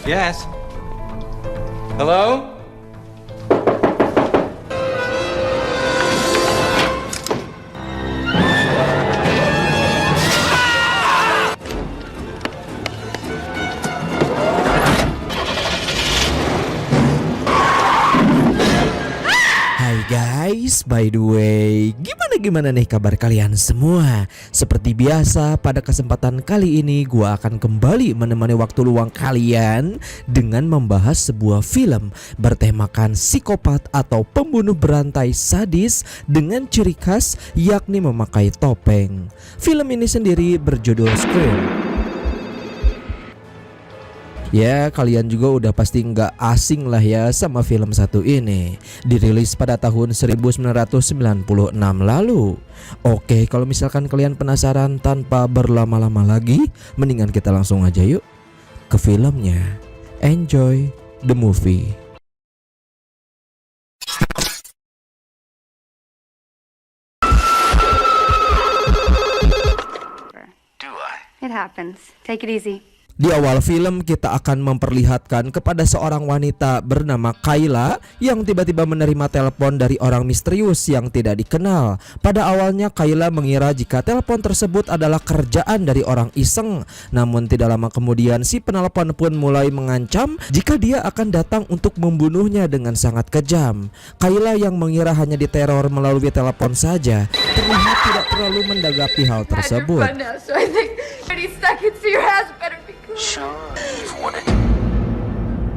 Yes. Hello? Hai guys, by the way, gimana nih kabar kalian semua? Seperti biasa, pada kesempatan kali ini gua akan kembali menemani waktu luang kalian dengan membahas sebuah film bertemakan psikopat atau pembunuh berantai sadis dengan ciri khas yakni memakai topeng. Film ini sendiri berjudul Scream. Ya, kalian juga udah pasti nggak asing lah ya sama film satu ini. Dirilis pada tahun 1996 lalu. Oke, kalau misalkan kalian penasaran tanpa berlama-lama lagi, mendingan kita langsung aja yuk ke filmnya. Enjoy the movie. It happens. Take it easy. Di awal film kita akan memperlihatkan kepada seorang wanita bernama Kayla yang tiba-tiba menerima telepon dari orang misterius yang tidak dikenal. Pada awalnya Kayla mengira jika telepon tersebut adalah kerjaan dari orang iseng. Namun tidak lama kemudian si penelpon pun mulai mengancam jika dia akan datang untuk membunuhnya dengan sangat kejam. Kayla yang mengira hanya diteror melalui telepon saja terlihat tidak terlalu mendagapi hal tersebut.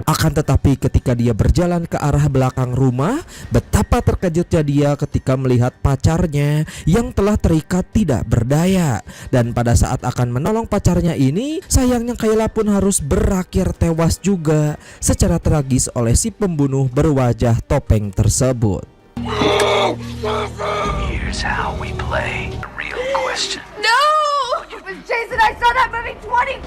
Akan tetapi ketika dia berjalan ke arah belakang rumah, betapa terkejutnya dia ketika melihat pacarnya yang telah terikat tidak berdaya. Dan pada saat akan menolong pacarnya ini, sayangnya Kayla pun harus berakhir tewas juga secara tragis oleh si pembunuh berwajah topeng tersebut. Here's how we play the real question. No! It was Jason. I saw that movie 20.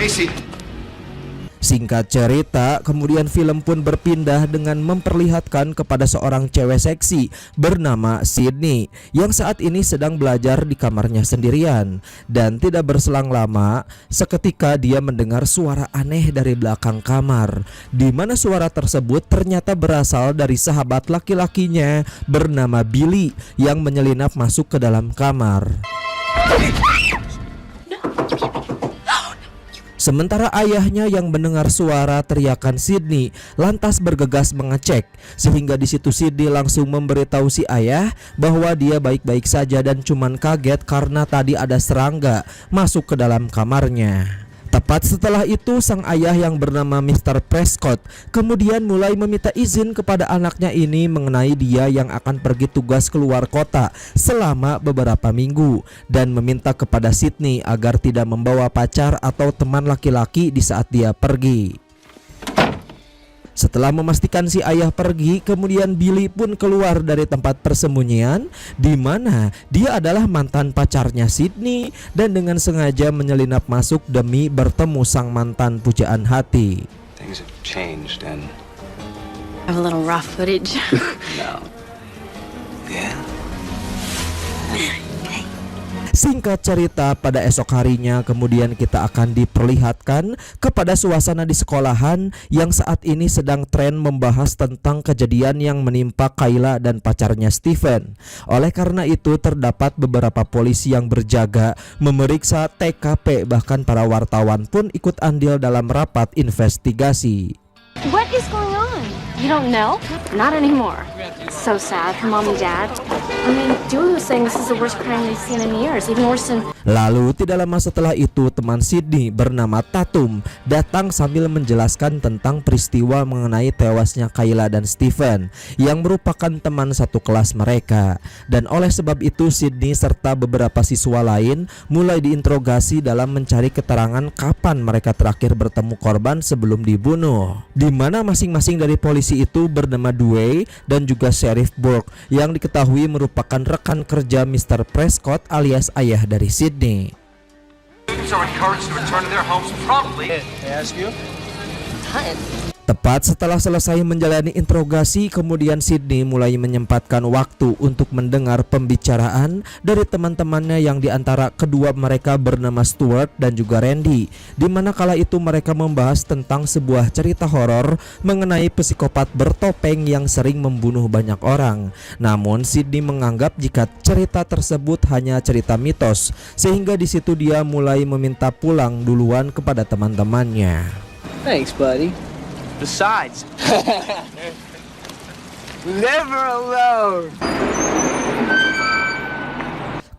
Casey. Singkat cerita, kemudian film pun berpindah dengan memperlihatkan kepada seorang cewek seksi bernama Sydney yang saat ini sedang belajar di kamarnya sendirian. Dan tidak berselang lama, seketika dia mendengar suara aneh dari belakang kamar, di mana suara tersebut ternyata berasal dari sahabat laki-lakinya bernama Billy yang menyelinap masuk ke dalam kamar. Sementara ayahnya yang mendengar suara teriakan Sydney lantas bergegas mengecek, sehingga di situ Sydney langsung memberitahu si ayah bahwa dia baik-baik saja dan cuman kaget karena tadi ada serangga masuk ke dalam kamarnya. Tepat setelah itu sang ayah yang bernama Mr. Prescott kemudian mulai meminta izin kepada anaknya ini mengenai dia yang akan pergi tugas keluar kota selama beberapa minggu dan meminta kepada Sydney agar tidak membawa pacar atau teman laki-laki di saat dia pergi. Setelah memastikan si ayah pergi, kemudian Billy pun keluar dari tempat persembunyian di mana dia adalah mantan pacarnya Sydney dan dengan sengaja menyelinap masuk demi bertemu sang mantan pujaan hati. Things have changed and I have a little rough footage. no. Yeah. Singkat cerita, pada esok harinya kemudian kita akan diperlihatkan kepada suasana di sekolahan yang saat ini sedang tren membahas tentang kejadian yang menimpa Kayla dan pacarnya Stephen. Oleh karena itu terdapat beberapa polisi yang berjaga memeriksa TKP, bahkan para wartawan pun ikut andil dalam rapat investigasi. What is going on? You don't know? Not anymore. So sad for mom and dad. I mean, Dewey was saying this is the worst crime they've seen in years, even worse than... Lalu tidak lama setelah itu teman Sydney bernama Tatum datang sambil menjelaskan tentang peristiwa mengenai tewasnya Kayla dan Stephen yang merupakan teman satu kelas mereka. Dan oleh sebab itu Sydney serta beberapa siswa lain mulai diinterogasi dalam mencari keterangan kapan mereka terakhir bertemu korban sebelum dibunuh. Di mana masing-masing dari polisi itu bernama Dewey dan juga Sheriff Burke yang diketahui merupakan rekan kerja Mr. Prescott alias ayah dari Sydney. students are encouraged to return to their homes promptly. Tepat setelah selesai menjalani interogasi, kemudian Sydney mulai menyempatkan waktu untuk mendengar pembicaraan dari teman-temannya yang diantara kedua mereka bernama Stuart dan juga Randy, di mana kala itu mereka membahas tentang sebuah cerita horor mengenai psikopat bertopeng yang sering membunuh banyak orang. Namun Sydney menganggap jika cerita tersebut hanya cerita mitos, sehingga di situ dia mulai meminta pulang duluan kepada teman-temannya. Thanks, buddy. Besides, Never alone.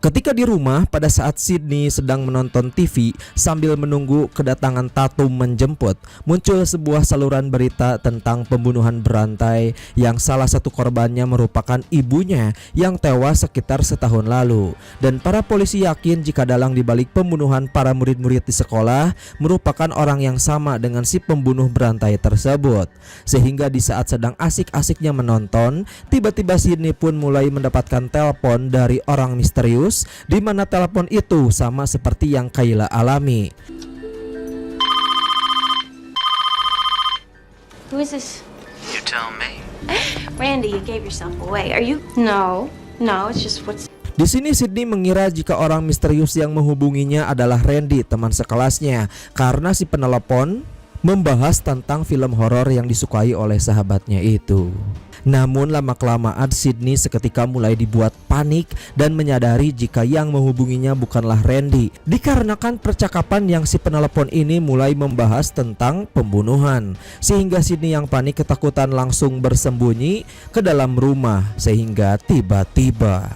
Ketika di rumah pada saat Sydney sedang menonton TV sambil menunggu kedatangan Tatum menjemput, muncul sebuah saluran berita tentang pembunuhan berantai yang salah satu korbannya merupakan ibunya yang tewas sekitar setahun lalu. Dan para polisi yakin jika dalang dibalik pembunuhan para murid-murid di sekolah merupakan orang yang sama dengan si pembunuh berantai tersebut. Sehingga di saat sedang asik-asiknya menonton, tiba-tiba Sydney pun mulai mendapatkan telepon dari orang misterius, di mana telepon itu sama seperti yang Kayla alami. Who is this? you tell me. Randy, you gave yourself away. Are you? No, it's just what's. Di sini Sydney mengira jika orang misterius yang menghubunginya adalah Randy, teman sekelasnya, karena si penelepon membahas tentang film horor yang disukai oleh sahabatnya itu. Namun lama-kelamaan Sydney seketika mulai dibuat panik dan menyadari jika yang menghubunginya bukanlah Randy, dikarenakan percakapan yang si penelepon ini mulai membahas tentang pembunuhan. Sehingga Sydney yang panik ketakutan langsung bersembunyi ke dalam rumah, sehingga tiba-tiba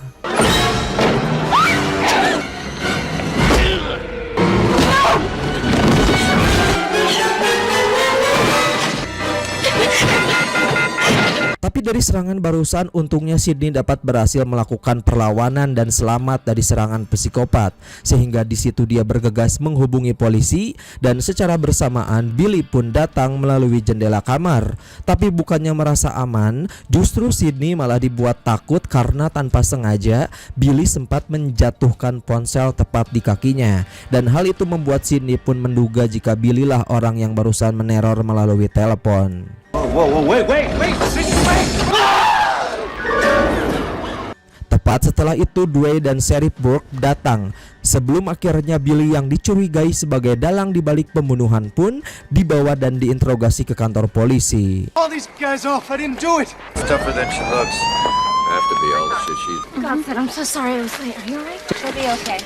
Tapi dari serangan barusan, untungnya Sydney dapat berhasil melakukan perlawanan dan selamat dari serangan psikopat. Sehingga di situ dia bergegas menghubungi polisi dan secara bersamaan Billy pun datang melalui jendela kamar. Tapi bukannya merasa aman, justru Sydney malah dibuat takut karena tanpa sengaja Billy sempat menjatuhkan ponsel tepat di kakinya. Dan hal itu membuat Sydney pun menduga jika Billy lah orang yang barusan meneror melalui telepon. Tepat setelah itu Dwayne dan Sheriff Burke datang. Sebelum akhirnya Billy yang dicurigai sebagai dalang dibalik pembunuhan pun dibawa dan diinterogasi ke kantor polisi. All these guys off. I didn't do it. Tougher than she looks. Have to be all the shit she. Godfrey, I'm so sorry I was late. Are you alright? She'll be okay.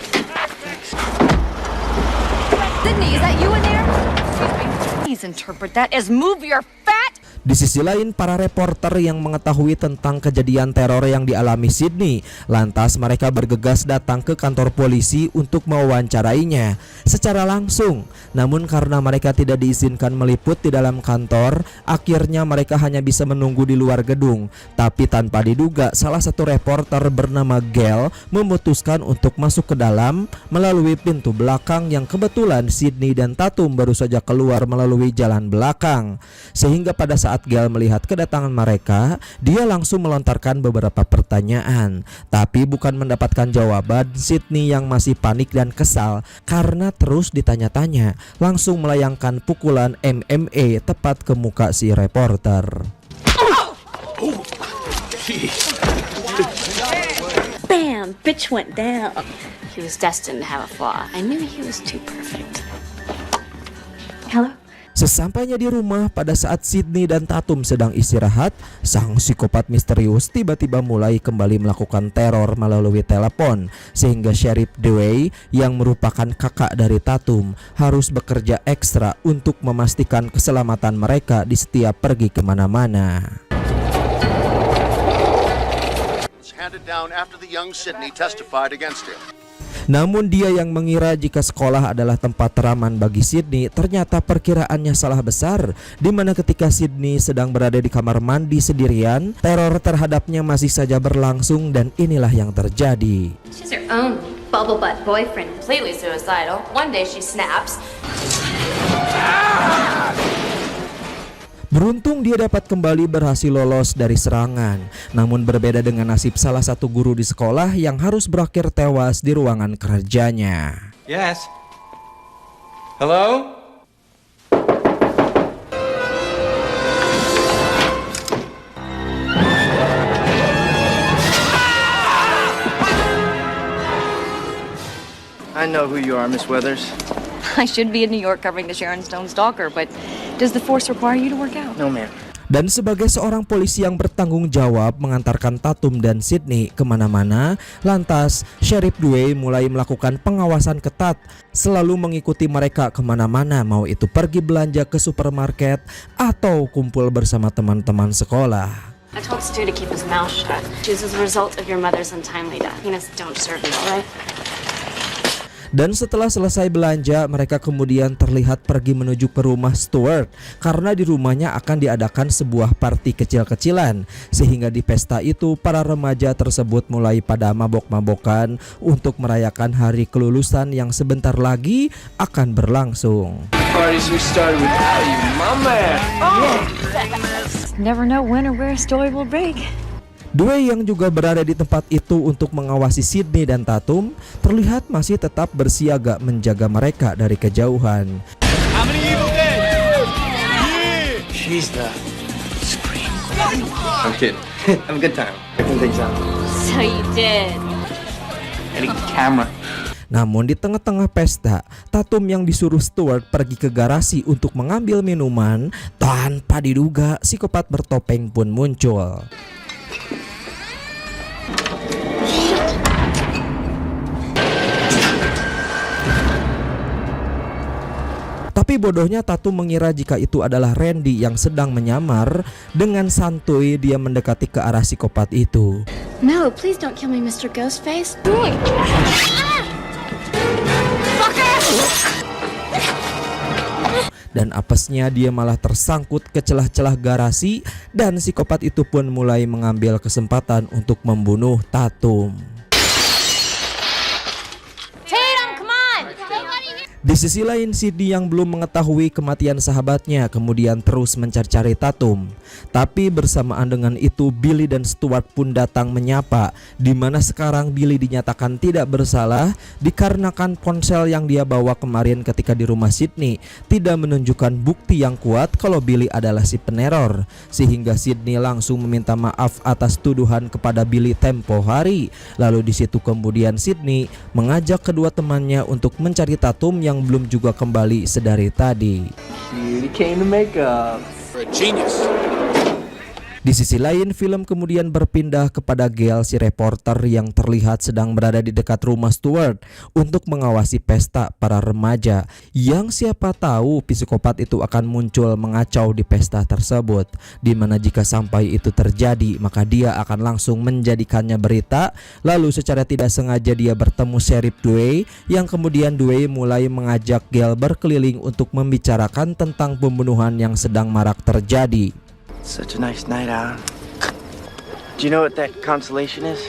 Sydney, is that you in there? Excuse me. Please interpret that as move your fat. Di sisi lain, para reporter yang mengetahui tentang kejadian teror yang dialami Sydney, lantas mereka bergegas datang ke kantor polisi untuk mewawancarainya secara langsung. Namun karena mereka tidak diizinkan meliput di dalam kantor, akhirnya mereka hanya bisa menunggu di luar gedung. Tapi tanpa diduga, salah satu reporter bernama Gail memutuskan untuk masuk ke dalam melalui pintu belakang yang kebetulan Sydney dan Tatum baru saja keluar melalui jalan belakang. Sehingga pada saat Gail melihat kedatangan mereka, dia langsung melontarkan beberapa pertanyaan. Tapi bukan mendapatkan jawaban, Sydney yang masih panik dan kesal karena terus ditanya-tanya, langsung melayangkan pukulan MMA tepat ke muka si reporter. Bam! Bitch went down. He was destined to have a flaw. I knew he was too perfect. Hello? Sesampainya di rumah pada saat Sydney dan Tatum sedang istirahat, sang psikopat misterius tiba-tiba mulai kembali melakukan teror melalui telepon. Sehingga Sheriff Dewey yang merupakan kakak dari Tatum harus bekerja ekstra untuk memastikan keselamatan mereka di setiap pergi kemana-mana. Handed down after the young Sydney testified against him. Namun dia yang mengira jika sekolah adalah tempat teraman bagi Sydney, ternyata perkiraannya salah besar, di mana ketika Sydney sedang berada di kamar mandi sendirian, teror terhadapnya masih saja berlangsung dan inilah yang terjadi. She's her own bubble butt boyfriend, completely suicidal. One day she snaps. Beruntung dia dapat kembali berhasil lolos dari serangan. Namun berbeda dengan nasib salah satu guru di sekolah yang harus berakhir tewas di ruangan kerjanya. Yes. Hello? I know who you are, Miss Weathers. I should be in New York covering the Sharon Stone stalker, but does the force require you to work out? No, ma'am. Dan sebagai seorang polisi yang bertanggung jawab mengantarkan Tatum dan Sydney kemana-mana, lantas Sheriff Dewey mulai melakukan pengawasan ketat, selalu mengikuti mereka kemana-mana, mau itu pergi belanja ke supermarket atau kumpul bersama teman-teman sekolah. I told Stu to keep his mouth shut. She's as a result of your mother's untimely death. Venus don't deserve you, all right? Dan setelah selesai belanja, mereka kemudian terlihat pergi menuju ke rumah Stuart karena di rumahnya akan diadakan sebuah party kecil-kecilan. Sehingga di pesta itu para remaja tersebut mulai pada mabok-mabokan untuk merayakan hari kelulusan yang sebentar lagi akan berlangsung. Parties we started without you, my man. Never know when or where a story will break. Dewey yang juga berada di tempat itu untuk mengawasi Sydney dan Tatum terlihat masih tetap bersiaga menjaga mereka dari kejauhan. She's the supreme. I'm kidding. Have a good time. Checking things out. So you did. Any camera. Namun di tengah-tengah pesta, Tatum yang disuruh Stuart pergi ke garasi untuk mengambil minuman, tanpa diduga psikopat bertopeng pun muncul. Tapi bodohnya Tatum mengira jika itu adalah Randy yang sedang menyamar. Dengan santuy dia mendekati ke arah psikopat itu. No, please don't kill me, Mr. Ghostface. Dan apesnya dia malah tersangkut ke celah-celah garasi dan psikopat itu pun mulai mengambil kesempatan untuk membunuh Tatum. Di sisi lain, Sydney yang belum mengetahui kematian sahabatnya kemudian terus mencari-cari Tatum. Tapi bersamaan dengan itu Billy dan Stuart pun datang menyapa, di mana sekarang Billy dinyatakan tidak bersalah dikarenakan ponsel yang dia bawa kemarin ketika di rumah Sydney tidak menunjukkan bukti yang kuat kalau Billy adalah si peneror. Sehingga Sydney langsung meminta maaf atas tuduhan kepada Billy tempo hari. Lalu di situ kemudian Sydney mengajak kedua temannya untuk mencari Tatum yang belum juga kembali sedari tadi. She came to make up. You're a genius. Di sisi lain, film kemudian berpindah kepada Gail si reporter yang terlihat sedang berada di dekat rumah Stuart untuk mengawasi pesta para remaja, yang siapa tahu psikopat itu akan muncul mengacau di pesta tersebut, di mana jika sampai itu terjadi maka dia akan langsung menjadikannya berita. Lalu secara tidak sengaja dia bertemu Sheriff Dewey, yang kemudian Dewey mulai mengajak Gail berkeliling untuk membicarakan tentang pembunuhan yang sedang marak terjadi. Such a nice night out. Do you know what that constellation is?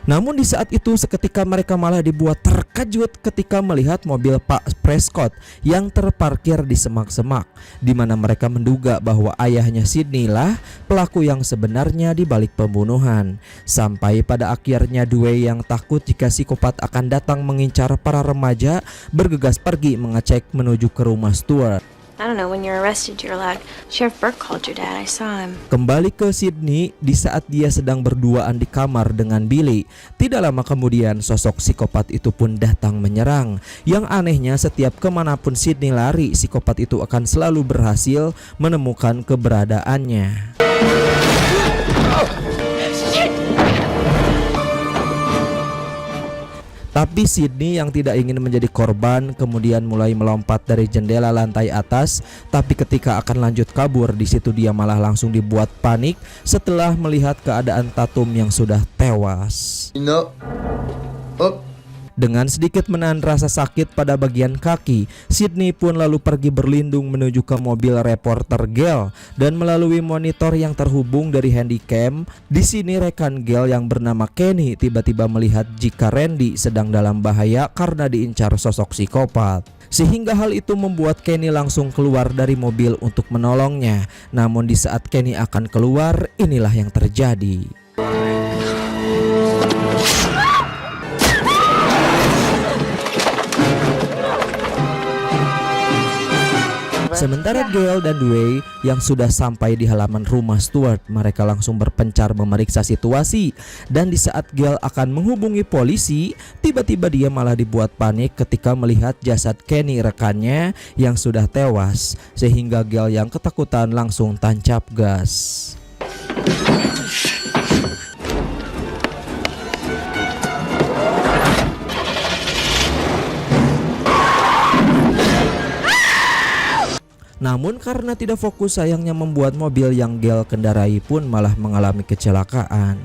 Namun di saat itu seketika mereka malah dibuat terkejut ketika melihat mobil Pak Prescott yang terparkir di semak-semak, di mana mereka menduga bahwa ayahnya Sydney lah pelaku yang sebenarnya di balik pembunuhan. Sampai pada akhirnya Dewey yang takut jika psikopat akan datang mengincar para remaja bergegas pergi mengecek menuju ke rumah Stuart. I don't know, when you're arrested, you're like, Sheriff Burke called your dad, I saw him. Kembali ke Sydney, di saat dia sedang berduaan di kamar dengan Billy, tidak lama kemudian sosok psikopat itu pun datang menyerang. Yang anehnya setiap kemanapun Sydney lari, psikopat itu akan selalu berhasil menemukan keberadaannya. Tapi Sydney yang tidak ingin menjadi korban kemudian mulai melompat dari jendela lantai atas. Tapi ketika akan lanjut kabur, di situ dia malah langsung dibuat panik setelah melihat keadaan Tatum yang sudah tewas. Dengan sedikit menahan rasa sakit pada bagian kaki, Sydney pun lalu pergi berlindung menuju ke mobil reporter Gail, dan melalui monitor yang terhubung dari handycam, di sini rekan Gail yang bernama Kenny tiba-tiba melihat jika Randy sedang dalam bahaya karena diincar sosok psikopat. Sehingga hal itu membuat Kenny langsung keluar dari mobil untuk menolongnya. Namun di saat Kenny akan keluar, inilah yang terjadi. Sementara Gail dan Dwayne yang sudah sampai di halaman rumah Stuart, mereka langsung berpencar memeriksa situasi. Dan di saat Gail akan menghubungi polisi, tiba-tiba dia malah dibuat panik ketika melihat jasad Kenny rekannya yang sudah tewas, sehingga Gail yang ketakutan langsung tancap gas. Namun karena tidak fokus, sayangnya membuat mobil yang Gail kendarai pun malah mengalami kecelakaan.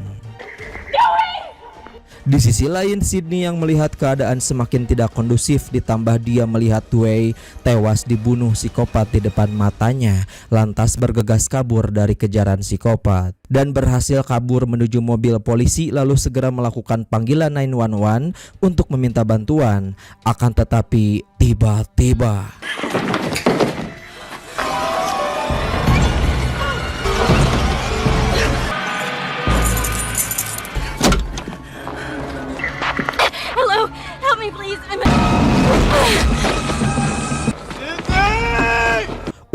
Di sisi lain, Sydney yang melihat keadaan semakin tidak kondusif, ditambah dia melihat Dwayne tewas dibunuh psikopat di depan matanya, lantas bergegas kabur dari kejaran psikopat dan berhasil kabur menuju mobil polisi, lalu segera melakukan panggilan 911 untuk meminta bantuan. Akan tetapi tiba-tiba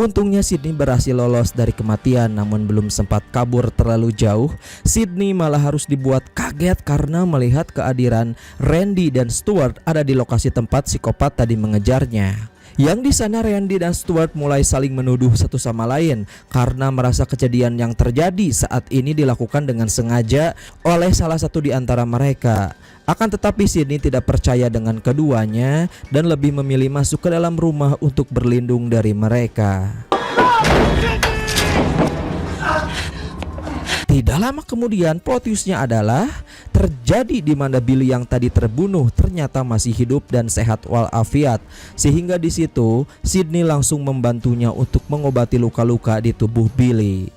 untungnya Sydney berhasil lolos dari kematian, namun belum sempat kabur terlalu jauh, Sydney malah harus dibuat kaget karena melihat kehadiran Randy dan Stuart ada di lokasi tempat psikopat tadi mengejarnya. Yang di sana Randy dan Stuart mulai saling menuduh satu sama lain karena merasa kejadian yang terjadi saat ini dilakukan dengan sengaja oleh salah satu di antara mereka. Akan tetapi Sydney tidak percaya dengan keduanya dan lebih memilih masuk ke dalam rumah untuk berlindung dari mereka. Tidak lama kemudian plot twist-nya adalah terjadi di mana Billy yang tadi terbunuh ternyata masih hidup dan sehat walafiat, sehingga di situ Sydney langsung membantunya untuk mengobati luka-luka di tubuh Billy.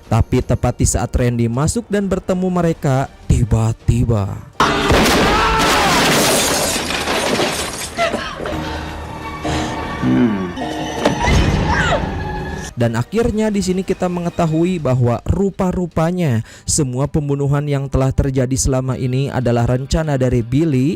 Tapi tepat di saat Randy masuk dan bertemu mereka, tiba-tiba dan akhirnya di sini kita mengetahui bahwa rupa-rupanya semua pembunuhan yang telah terjadi selama ini adalah rencana dari Billy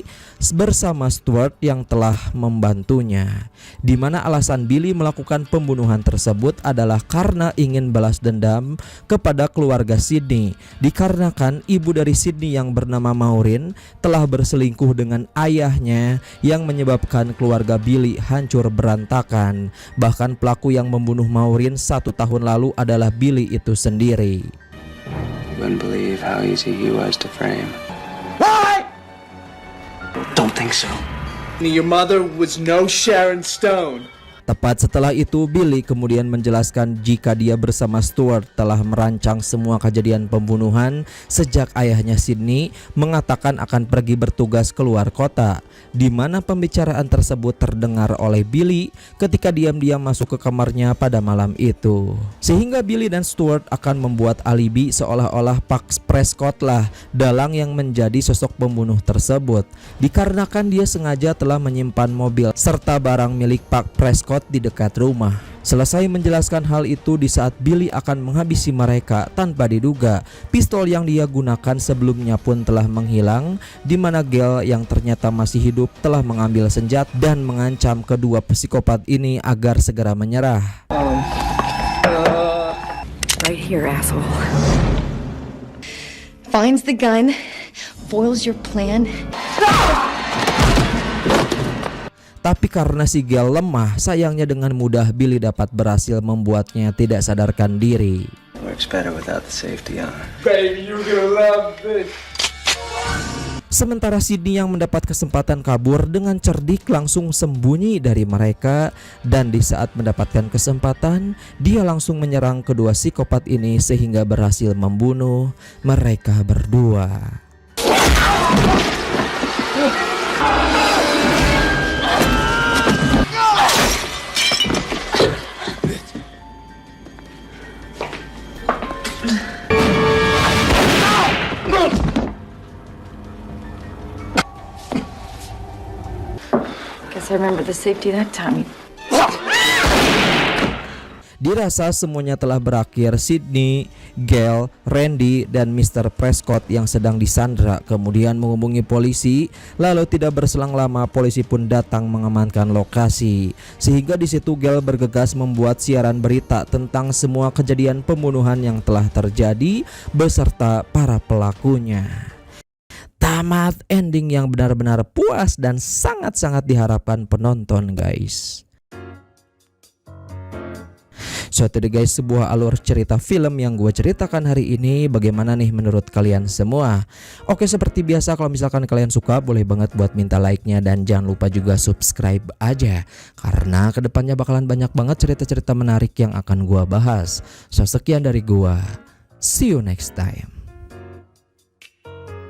bersama Stuart yang telah membantunya. Di mana alasan Billy melakukan pembunuhan tersebut adalah karena ingin balas dendam kepada keluarga Sydney, dikarenakan ibu dari Sydney yang bernama Maureen telah berselingkuh dengan ayahnya yang menyebabkan keluarga Billy hancur berantakan. Bahkan pelaku yang membunuh Maureen 1 tahun lalu adalah Billy itu sendiri. Wouldn't believe how easy he was to frame. What? Don't think so. Your mother was no Sharon Stone. Tepat setelah itu Billy kemudian menjelaskan jika dia bersama Stuart telah merancang semua kejadian pembunuhan sejak ayahnya Sydney mengatakan akan pergi bertugas keluar kota, di mana pembicaraan tersebut terdengar oleh Billy ketika diam-diam masuk ke kamarnya pada malam itu. Sehingga Billy dan Stuart akan membuat alibi seolah-olah Park Prescott lah dalang yang menjadi sosok pembunuh tersebut, dikarenakan dia sengaja telah menyimpan mobil serta barang milik Park Prescott di dekat rumah. Selesai menjelaskan hal itu, di saat Billy akan menghabisi mereka tanpa diduga, pistol yang dia gunakan sebelumnya pun telah menghilang, di mana Gail yang ternyata masih hidup telah mengambil senjata dan mengancam kedua psikopat ini agar segera menyerah. Right here, asshole. Finds the gun, foils your plan. Tapi karena si Gail lemah, sayangnya dengan mudah Billy dapat berhasil membuatnya tidak sadarkan diri. Works better without the safety on. Baby, you're gonna love this. Sementara Sydney yang mendapat kesempatan kabur dengan cerdik langsung sembunyi dari mereka, dan di saat mendapatkan kesempatan dia langsung menyerang kedua psikopat ini sehingga berhasil membunuh mereka berdua. I remember the safety that time. Dirasa semuanya telah berakhir, Sydney, Gail, Randy, dan Mr. Prescott yang sedang disandra kemudian menghubungi polisi. Lalu tidak berselang lama polisi pun datang mengamankan lokasi. Sehingga di situ Gail bergegas membuat siaran berita tentang semua kejadian pembunuhan yang telah terjadi beserta para pelakunya. Tamat ending yang benar-benar puas dan sangat-sangat diharapkan penonton, guys. So itu guys, sebuah alur cerita film yang gue ceritakan hari ini. Bagaimana nih menurut kalian semua? Oke, seperti biasa kalau misalkan kalian suka boleh banget buat minta like-nya. Dan jangan lupa juga subscribe aja, karena kedepannya bakalan banyak banget cerita-cerita menarik yang akan gue bahas. So sekian dari gue, see you next time.